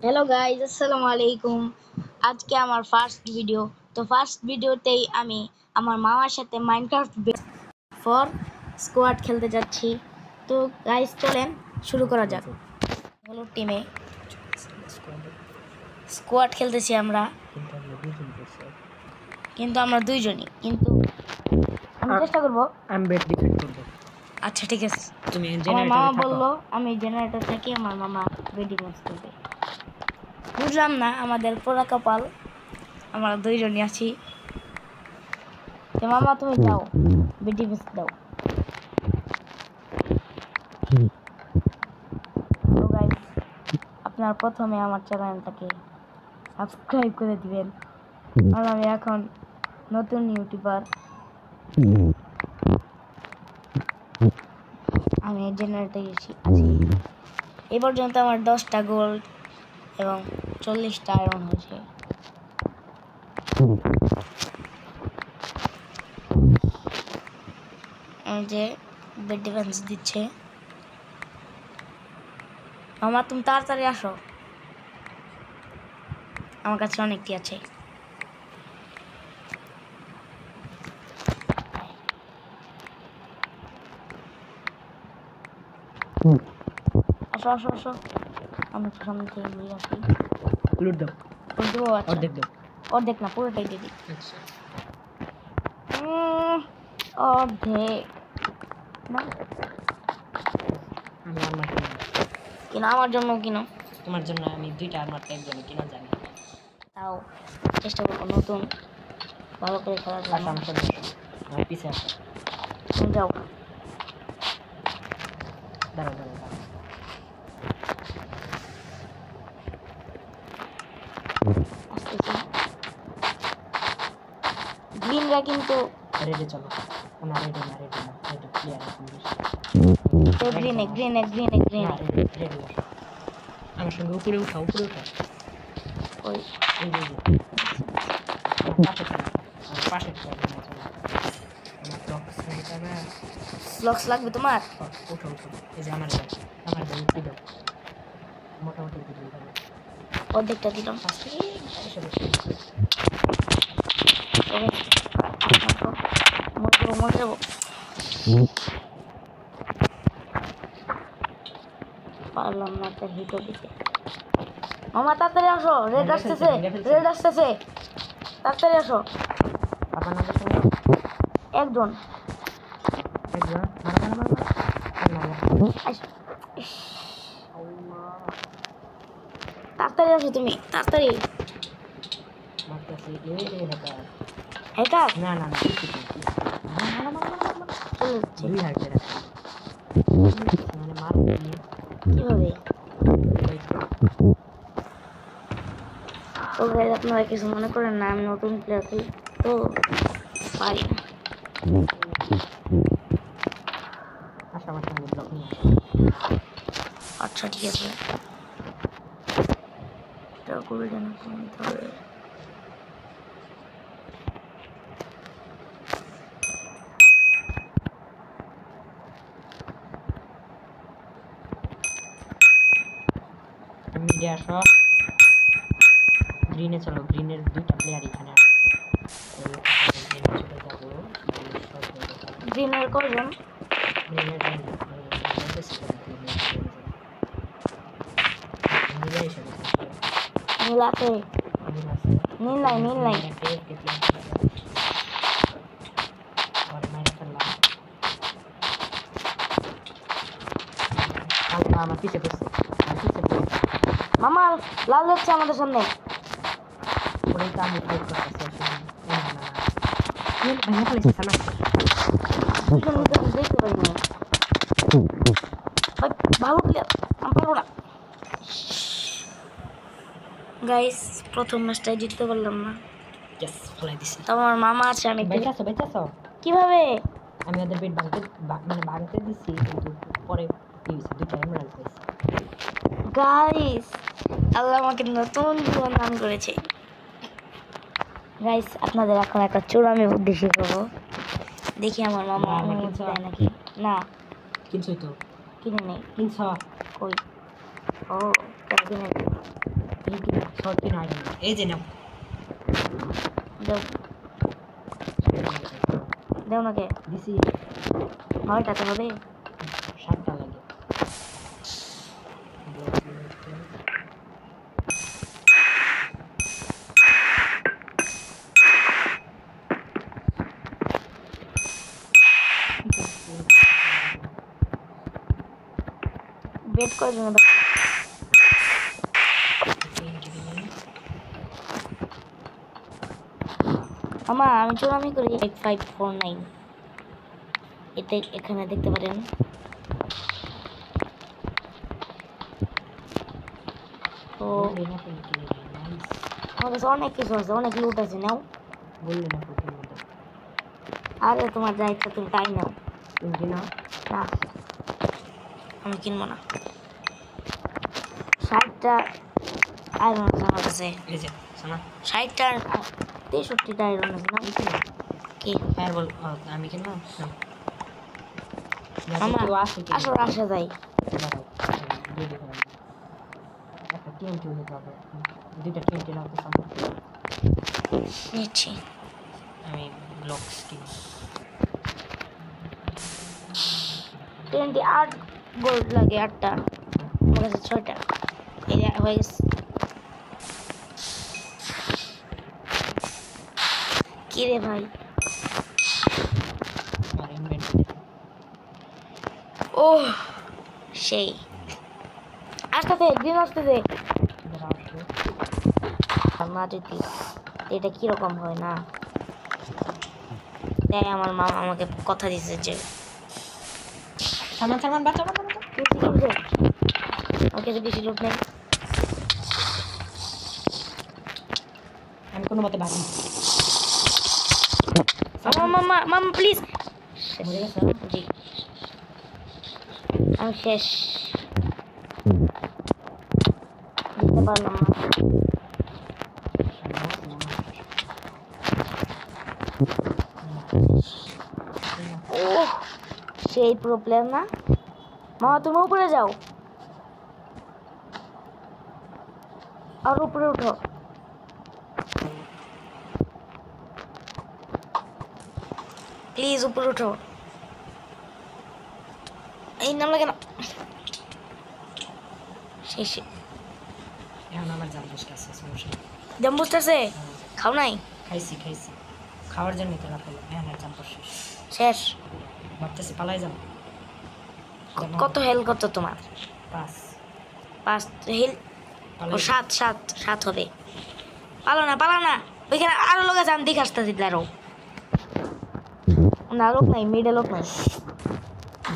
Hello guys, আসসালামু আলাইকুম। আজকে আমার ফার্স্ট ভিডিও। তো ফার্স্ট ভিডিওতেই আমি আমার মামার সাথে মাইনক্রাফট ফর স্কোয়াড খেলতে যাচ্ছি। তো গাইজ চলেন শুরু করা যাক। হলো টিমে স্কোয়াড খেলতেছি আমরা, কিন্তু আমরা দুইজনই। কিন্তু আমি চেষ্টা করবো। আমি বেড ডিফেন্ড করব। আচ্ছা ঠিক আছে। তুমি আমার মামা জেনারেটরে থাকো। বললো আমি জেনারেটর থেকে আমার মামা বেড ডিফেন্স করবে। বুঝলাম না, আমাদের পোড়া কপাল, আমরা দুইজনই আছি। তো মামা তুমি যাও, বেডি বেস দাও। তো গাইস, আপনারা প্রথমে আমার চ্যানেলটাকে সাবস্ক্রাইব করে দিবেন, কারণ আমি এখন নতুন ইউটিউবার। আমি জেনারেটে আছি। এই পর্যন্ত আমার 10টা গোল্ড এবং 40টা আয়রন হয়েছে। যে বেড ডিফেন্স দিচ্ছে। মামা তুমি তাড়াতাড়ি আসো, আমার কাছে অনেকটি আছে। আসো আসো আসো, আমি সামনে থেকে ঘুরে আসি। লুট দাও। অর্ধেক দাও। অর্ধেক না, পুরোটাই দিয়ে দিই। আচ্ছা, অর্ধেক না, আমি আর্মার কিনা আমার জন্য কিনো। তোমার জন্য আমি 2টা আর্মার টাইপ জানি কিনা জানি। তাও চেষ্টা করবো নতুন ভালো করে খেলার জন্য। আমার সাথে আমার পিছে আসো। তুমি যাও। দাঁড়াও দাঁড়াও দাঁড়াও। আসতেছি। গ্রিনরা কিন্তু রেডি চলো। না রেডি না, রেডি প্লেয়ার গ্রিনে রেডি আসো। আমার সঙ্গে উপরে উঠাও। ওই এই যে আমার পাশে চলো। আমার ব্লকস এটা না, ব্লকস লাগবে তোমার। উঠো। এই যে আমার উঠে দাও। মোটামুটি দিলেই হবে। অর্ধেকটা দিলাম। মরে যাবো। পারলাম না একটা হিটও দিতে। মামা তাড়াতাড়ি আসো, রেড আসতেছে। তাড়াতাড়ি আসো। আপনার নাম্বার সঙ্গে একজন তাড়াতাড়ি আসো, তুমি তাড়াতাড়ি। হ্যাকার না চলে যাচ্ছে। 2 হাজার মানে মার কিভাবে? তো গাইস, আপনারা কিছু মনে করেন না, আমি নতুন প্লেয়ার তো পারি না। আমার সঙ্গে ব্লক নিয়ে আচ্ছা ঠিক আছে, এটা করে জানা নিতে হবে। মিডে আসো। গ্রিনে চলো, গ্রিনের 2টা প্লেয়ার এখানে আছে। গ্রিনের কয়জন? নীল আছে, নীল নাই। আমার পিছে পড়ছে। মামা লাল যাচ্ছে আমাদের সামনে। ওটাই তো আমি ফাইট করতেছি। ভেঙে ফেলেছি সালা। দেখতে পারি না ভাই, ভালো প্লেয়ার, আমি পারবো না। গাইস, প্রথম ম্যাচটাই জিততে পারলাম না। ইয়েস, ফলাই দিছি। তো আমার মামা আছে, আমি বেঁচেছো। কিভাবে? আমি ওদের বেড ভাঙতে দিছি, কিন্তু পরে কি হয়েছে, 2টা এমরাল্ড পাইছি। গাইস, আল্লাহ আমাকে নতুন জীবন দান করেছে। গাইস, আপনাদের এখন একটা চূড়ামি বুদ্ধি শিখাবো। দেখি আমার মামা অনুমতি দেয় নাকি। না কিনছই তো। কিনে নেই। কিনছ? কই? ও কিনে নেই। শর্ট পিন আইটেম এই যে নাও দাও দাও নাকি দিছি 9 টাকা হবে 7টা লাগে বেট করে জন্য মামা আমি চুরামি করি 8549 এটা এখানে দেখতে পারেন তো আমার কাছে অনেক কিছু আছে অনেক লুট আছে নাও বললে না প্রথম মধ্যে আরে তোমার যা ইচ্ছা তুমি তাই নাও তুমি কি না না আমি কিনবো না 60টা আয়রন আছে আমার কাছে এই যে শোনা 60টা 63টা আয়রন আছে না কি ফায়ারবল আমি কিনলাম মামা কেউ আসে কি আসো আসা যাই একটা টিএনটি নিতে হবে দুইটা টিএনটি নাও তো সম্ভব নিচ্ছি আমি ব্লক কিনি 28 গোল্ড লাগে 8টা আমার কাছে 6টা এই যে হয়ে গেছে কি রে ভাই আমার ইনভেন্টরি ও সেই আসতেছে গ্রিন আসতেছে না যদি এটা কিরকম হয় না তাই আমার মা আমাকে কথা দিয়েছে যে সামান সামান বাঁচা বাঁচা কিনছে ওকে তো বেশি লোক নেই আমি কোনো মতে বাঁচি মামা মামা মামা প্লিজ মরে গেছে জি আমি শেষ দিতে পারলাম না ও সেই প্রবলেম না মামা তুমি উপরে যাও আর উপরে উঠো প্লিজ উপরে উঠো এই নাম লাগে না শেষ এখন আমার জাম্বুস্ট আছে সমস্যা নেই। জাম্বুস্ট আছে খাও নাই খাইছি খাওয়ার জন্য তো রাখলাম হ্যাঁ হ্যাঁ জাম্পুর শেষ শেষ ভাবতেছি পালাই যাম কত হেল কত তোমার 5 হেল ও 7 হবে পালো না ওইখানে আরো লোক আছে আমি দেখে আসতে দিতে আরো না লোক নাই মিডে লোক নাই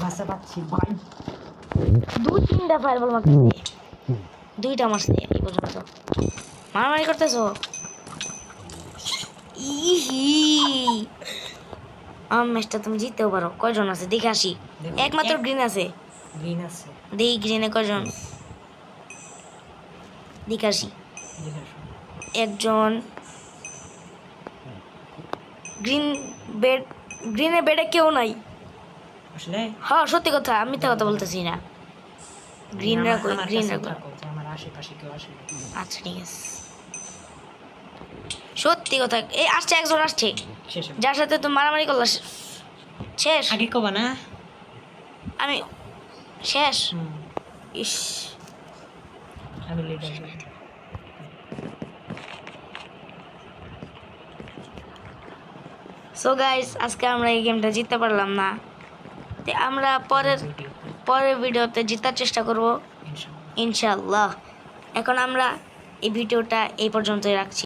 বাসা পাচ্ছি ভাই 2-3টা ফায়ারবল মারতে 2টা মারছে এই পর্যন্ত মারামারি করতেছো ইহি আমার ম্যাচটা তুমি জিততেও পারো কয়জন আছে দেখে আসি একমাত্র গ্রিন আছে গ্রিন আছে দেখি গ্রিনে কয়জন দেখে আসি দেখে আসো একজন গ্রিনের বেডে কেউ নাই আসলে হ্যাঁ সত্যি কথা আমি মিথ্যা কথা বলতেছি না গ্রিনরা কই গ্রিনরা কই আমার আশেপাশে কেউ আসে না। আচ্ছা ঠিক আছে সত্যি কথা এই আসছে একজন আসছে শেষ হবে। যার সাথে তুমি মারামারি করলা শেষ আগে কবা না আমি শেষ হুম, ইস আমি লিডার সো গাইস আজকে আমরা এই গেমটা জিততে পারলাম না তো আমরা পরের ভিডিওতে জেতার চেষ্টা করব ইনশাআল্লাহ ইনশাআল্লাহ এখন আমরা এই ভিডিওটা এই পর্যন্তই রাখছি